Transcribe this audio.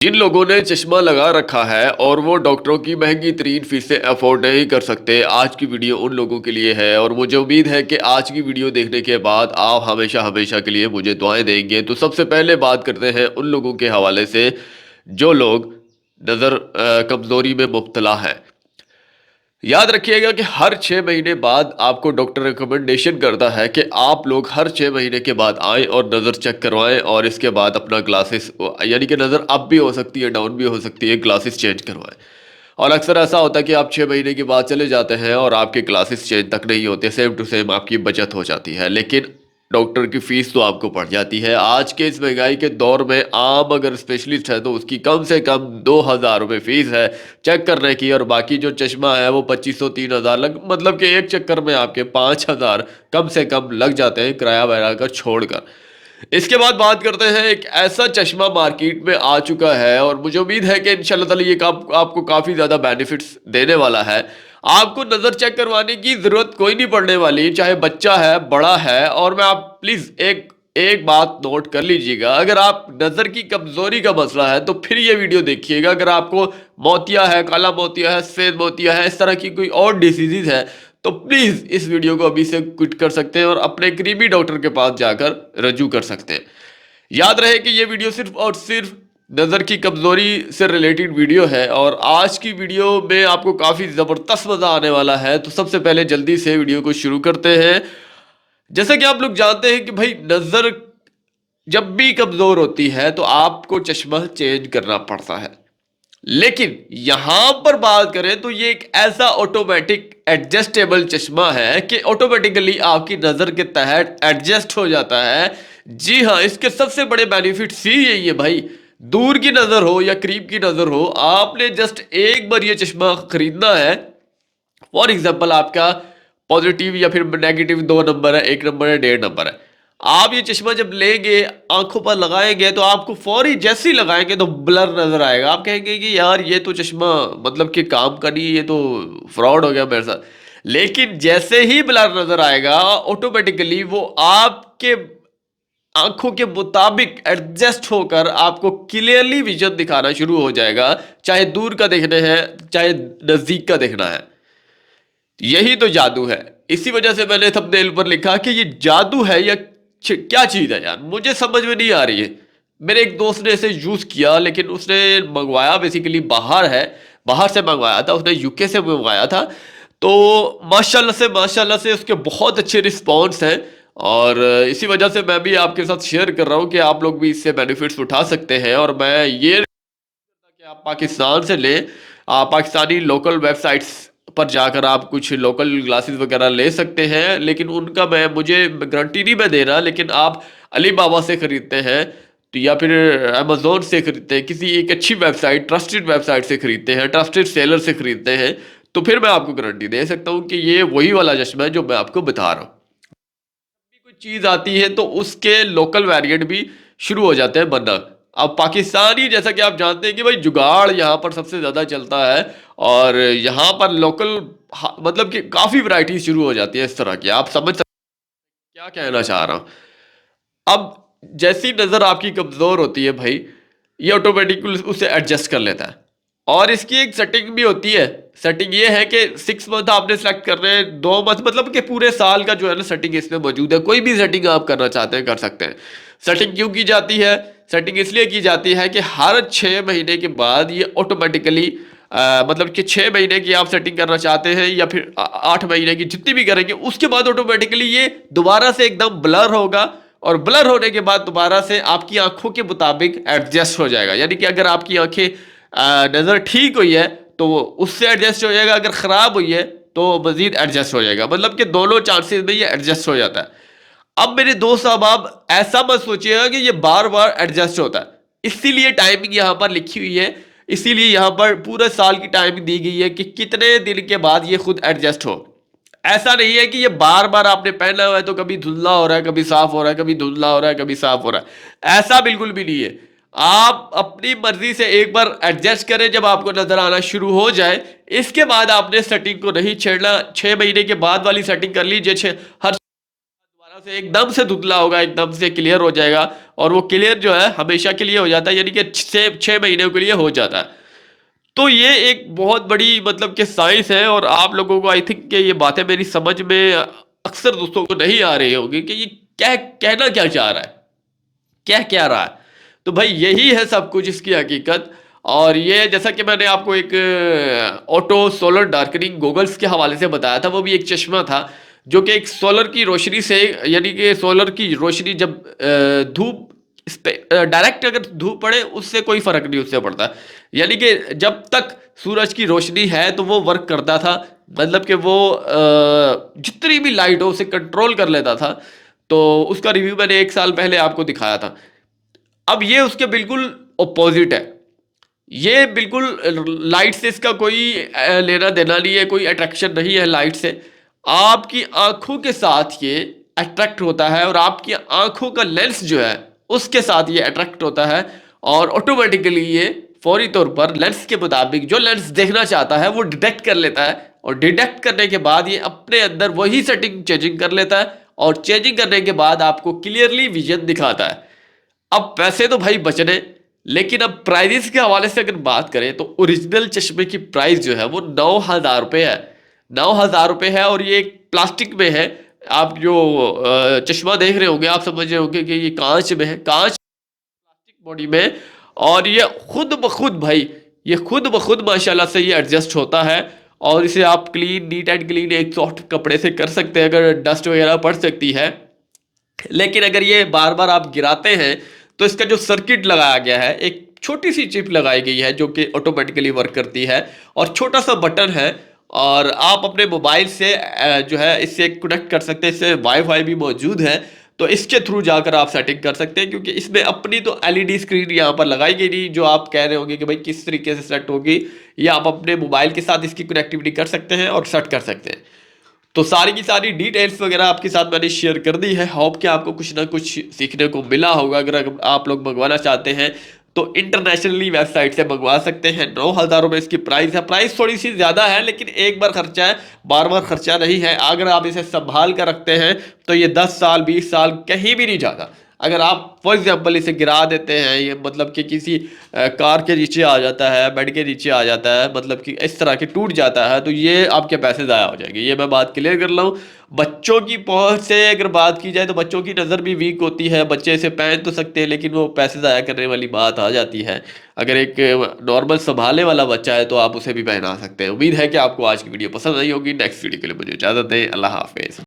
जिन लोगों ने चश्मा लगा रखा है और वो डॉक्टरों की महंगी तरीन फीसें अफोर्ड नहीं कर सकते, आज की वीडियो उन लोगों के लिए है। और मुझे उम्मीद है कि आज की वीडियो देखने के बाद आप हमेशा हमेशा के लिए मुझे दुआएं देंगे। तो सबसे पहले बात करते हैं उन लोगों के हवाले से जो लोग नज़र कमज़ोरी में मुब्तला हैं। याद रखिएगा कि हर 6 महीने बाद आपको डॉक्टर रिकमेंडेशन करता है कि आप लोग हर 6 महीने के बाद आएँ और नज़र चेक करवाएं और इसके बाद अपना ग्लासेस यानी कि नज़र अप भी हो सकती है, डाउन भी हो सकती है, ग्लासेस चेंज करवाएं। और अक्सर ऐसा होता है कि आप 6 महीने के बाद चले जाते हैं और आपके ग्लासेस चेंज तक नहीं होते, सेम टू सेम आपकी बचत हो जाती है, लेकिन डॉक्टर की फीस तो आपको पड़ जाती है। आज के इस महंगाई के दौर में आम अगर स्पेशलिस्ट है तो उसकी कम से कम 2,000 रुपये फीस है चेक करने की, और बाकी जो चश्मा है वो 2500-3000 लग, मतलब कि एक चक्कर में आपके 5000 कम से कम लग जाते हैं, किराया वगैरह का छोड़कर। इसके बाद बात करते हैं, एक ऐसा चश्मा मार्केट में आ चुका है और मुझे उम्मीद है कि इंशाल्लाह ताला ये आपको काफ़ी ज़्यादा बेनिफिट्स देने वाला है। आपको नज़र चेक करवाने की ज़रूरत कोई नहीं पड़ने वाली, चाहे बच्चा है, बड़ा है। और मैं आप प्लीज़ एक एक बात नोट कर लीजिएगा, अगर आप नज़र की कमज़ोरी का मसला है तो फिर ये वीडियो देखिएगा। अगर आपको मोतिया है, काला मोतिया है, सफ़ेद मोतिया है, इस तरह की कोई और डिसीज़ है तो प्लीज़ इस वीडियो को अभी से क्विट कर सकते हैं और अपने करीबी डॉक्टर के पास जाकर रजू कर सकते हैं। याद रहे कि ये वीडियो सिर्फ और सिर्फ नज़र की कमज़ोरी से रिलेटेड वीडियो है और आज की वीडियो में आपको काफ़ी ज़बरदस्त मज़ा आने वाला है। तो सबसे पहले जल्दी से वीडियो को शुरू करते हैं। जैसा कि आप लोग जानते हैं कि भाई नज़र जब भी कमज़ोर होती है तो आपको चश्मा चेंज करना पड़ता है, लेकिन यहां पर बात करें तो ये एक ऐसा ऑटोमेटिक एडजस्टेबल चश्मा है कि ऑटोमेटिकली आपकी नज़र के तहत एडजस्ट हो जाता है। जी हाँ, इसके सबसे बड़े बेनिफिट्स ही यही है भाई। दूर की नज़र हो या करीब की नज़र हो, आपने जस्ट एक बार ये चश्मा खरीदना है। फॉर एग्जाम्पल आपका पॉजिटिव या फिर नेगेटिव 2 नंबर है, 1 नंबर है, 1.5 नंबर है। आप ये चश्मा जब लेंगे, आंखों पर लगाएंगे तो आपको फौरी जैसे ही लगाएंगे तो ब्लर नजर आएगा। आप कहेंगे कि यार ये तो चश्मा मतलब कि काम का नहीं, ये तो फ्रॉड हो गया मेरे साथ। लेकिन जैसे ही ब्लर नजर आएगा ऑटोमेटिकली वो आपके आंखों के मुताबिक एडजस्ट होकर आपको क्लियरली विजन दिखाना शुरू हो जाएगा, चाहे दूर का देखना है चाहे नजदीक का देखना है। यही तो जादू है। इसी वजह से मैंने थंबनेल पर लिखा कि ये जादू है या क्या चीज़ है यार, मुझे समझ में नहीं आ रही है। मेरे एक दोस्त ने इसे यूज़ किया, लेकिन उसने मंगवाया बेसिकली बाहर से मंगवाया था, उसने यूके से मंगवाया था। तो माशाल्लाह से उसके बहुत अच्छे रिस्पॉन्स हैं और इसी वजह से मैं भी आपके साथ शेयर कर रहा हूँ कि आप लोग भी इससे बेनिफिट्स उठा सकते हैं। और मैं ये कि आप पाकिस्तान से लें, पाकिस्तानी लोकल वेबसाइट्स पर जाकर आप कुछ लोकल ग्लासेस वगैरह ले सकते हैं, लेकिन उनका मुझे गारंटी नहीं मैं दे रहा। लेकिन आप अली बाबा से ख़रीदते हैं तो या फिर अमेज़ोन से ख़रीदते हैं, किसी एक अच्छी वेबसाइट, ट्रस्टेड वेबसाइट से ख़रीदते हैं, ट्रस्टेड सेलर से ख़रीदते हैं, तो फिर मैं आपको गारंटी दे सकता हूँ कि ये वही वाला चश्मा है जो मैं आपको बता रहा हूँ। कोई चीज़ आती है तो उसके लोकल वेरिएंट भी शुरू हो जाते हैं बनना। अब पाकिस्तानी, जैसा कि आप जानते हैं कि भाई जुगाड़ यहाँ पर सबसे ज़्यादा चलता है और यहाँ पर लोकल मतलब कि काफ़ी वैरायटी शुरू हो जाती है इस तरह की। आप समझ सकते हैं क्या कहना चाह रहा हूँ। अब जैसी नज़र आपकी कमज़ोर होती है भाई, ये ऑटोमेटिकली उसे एडजस्ट कर लेता है। और इसकी एक सेटिंग भी होती है। सेटिंग ये है कि 6 मंथ आपने सेलेक्ट करने हैं, 2 मंथ मतलब कि पूरे साल का जो है ना सेटिंग इसमें मौजूद है। कोई भी सेटिंग आप करना चाहते हैं कर सकते हैं। सेटिंग क्यों की जाती है? सेटिंग इसलिए की जाती है कि हर 6 महीने के बाद ये ऑटोमेटिकली मतलब कि 6 महीने की आप सेटिंग करना चाहते हैं या फिर 8 महीने की, जितनी भी करेंगे उसके बाद ऑटोमेटिकली ये दोबारा से एकदम ब्लर होगा और ब्लर होने के बाद दोबारा से आपकी आंखों के मुताबिक एडजस्ट हो जाएगा। यानी कि अगर आपकी आंखें नज़र ठीक हुई है तो वो उससे एडजस्ट हो जाएगा, अगर ख़राब हुई है तो मज़ीद एडजस्ट हो जाएगा। मतलब कि दोनों चांसेस में ये एडजस्ट हो जाता है। अब मेरे दोस्त साहब, आप ऐसा मत सोचिएगा कि ये बार बार एडजस्ट होता है। इसीलिए टाइमिंग यहाँ पर लिखी हुई है, इसीलिए यहाँ पर पूरे साल की टाइमिंग दी गई है कि कितने दिन के बाद ये खुद एडजस्ट हो। ऐसा नहीं है कि ये बार बार आपने पहना हुआ है तो कभी धुंधला हो रहा है, कभी साफ हो रहा है, कभी धुंधला हो रहा है, कभी साफ हो रहा है। ऐसा बिल्कुल भी नहीं है। आप अपनी मर्जी से एक बार एडजस्ट करें, जब आपको नजर आना शुरू हो जाए इसके बाद आपने सेटिंग को नहीं छेड़ना। 6 महीने के बाद वाली सेटिंग कर लीजिए, हर दोबारा से एकदम से धुंधला होगा, एकदम से क्लियर हो जाएगा और वो क्लियर जो है हमेशा के लिए हो जाता है, यानी कि 6 महीने के लिए हो जाता है। तो ये एक बहुत बड़ी मतलब कि साइंस है और आप लोगों को आई थिंक कि ये बातें मेरी समझ में अक्सर दोस्तों को नहीं आ रही होगी कि ये क्या कहना क्या चाह रहा है, क्या क्या रहा है। तो भाई यही है सब कुछ इसकी हकीकत। और ये जैसा कि मैंने आपको एक ऑटो सोलर डार्कनिंग गॉगल्स के हवाले से बताया था, वो भी एक चश्मा था जो कि एक सोलर की रोशनी से, यानी कि सोलर की रोशनी जब धूप इस पे डायरेक्ट अगर धूप पड़े उससे कोई फर्क नहीं उससे पड़ता, यानी कि जब तक सूरज की रोशनी है तो वो वर्क करता था, मतलब कि वो जितनी भी लाइट हो उसे कंट्रोल कर लेता था। तो उसका रिव्यू मैंने 1 साल पहले आपको दिखाया था। अब ये उसके बिल्कुल अपोजिट है। ये बिल्कुल लाइट से इसका कोई लेना देना नहीं है, कोई अट्रैक्शन नहीं है लाइट से। आपकी आंखों के साथ ये अट्रैक्ट होता है और आपकी आंखों का लेंस जो है उसके साथ ये अट्रैक्ट होता है और ऑटोमेटिकली ये फौरी तौर पर लेंस के मुताबिक जो लेंस देखना चाहता है वो डिटेक्ट कर लेता है और डिटेक्ट करने के बाद ये अपने अंदर वही सेटिंग चेंजिंग कर लेता है और चेंजिंग करने के बाद आपको क्लियरली विजन दिखाता है। अब पैसे तो भाई बचने, लेकिन अब प्राइजेस के हवाले से अगर बात करें तो ओरिजिनल चश्मे की प्राइस जो है वो 9,000 रुपये है। 9,000 रुपये है और ये एक प्लास्टिक में है। आप जो चश्मा देख रहे होंगे आप समझ रहे होंगे कि ये कांच में है, कांच प्लास्टिक बॉडी में। और ये खुद ब खुद भाई, ये खुद ब खुद माशाल्लाह से ये एडजस्ट होता है और इसे आप क्लीन, नीट एंड क्लीन एक सॉफ्ट कपड़े से कर सकते हैं अगर डस्ट वगैरह पड़ सकती है। लेकिन अगर ये बार बार आप गिराते हैं तो इसका जो सर्किट लगाया गया है, एक छोटी सी चिप लगाई गई है जो कि ऑटोमेटिकली वर्क करती है और छोटा सा बटन है और आप अपने मोबाइल से जो है इससे कनेक्ट कर सकते हैं। इससे वाईफाई भी मौजूद है तो इसके थ्रू जाकर आप सेटिंग कर सकते हैं, क्योंकि इसमें अपनी तो एलईडी स्क्रीन यहाँ पर लगाई गई नहीं जो आप कह रहे होंगे कि भाई किस तरीके से सेट होगी। ये आप अपने मोबाइल के साथ इसकी कनेक्टिविटी कर सकते हैं और सेट कर सकते हैं। तो सारी की सारी डिटेल्स वगैरह आपके साथ मैंने शेयर कर दी है। होप कि आपको कुछ ना कुछ सीखने को मिला होगा। अगर आप लोग मंगवाना चाहते हैं तो इंटरनेशनली वेबसाइट से मंगवा सकते हैं। 9,000 रुपये इसकी प्राइस है। प्राइस थोड़ी सी ज़्यादा है लेकिन एक बार खर्चा है, बार बार खर्चा नहीं है। अगर आप इसे संभाल कर रखते हैं तो ये 10 साल 20 साल कहीं भी नहीं जाता। अगर आप फॉर एग्जांपल इसे गिरा देते हैं, ये मतलब कि किसी कार के नीचे आ जाता है, बेड के नीचे आ जाता है, मतलब कि इस तरह के टूट जाता है, तो ये आपके पैसे ज़ाया हो जाएंगे। ये मैं बात क्लियर कर रहा हूँ। बच्चों की पहुंच से अगर बात की जाए तो बच्चों की नज़र भी वीक होती है। बच्चे इसे पहन तो सकते हैं लेकिन वो पैसे ज़ाया करने वाली बात आ जाती है। अगर एक नॉर्मल संभालने वाला बच्चा है तो आप उसे भी पहना सकते हैं। उम्मीद है कि आपको आज की वीडियो पसंद आई होगी। नेक्स्ट वीडियो के लिए मुझे इजाज़त दें। अल्लाह हाफिज़।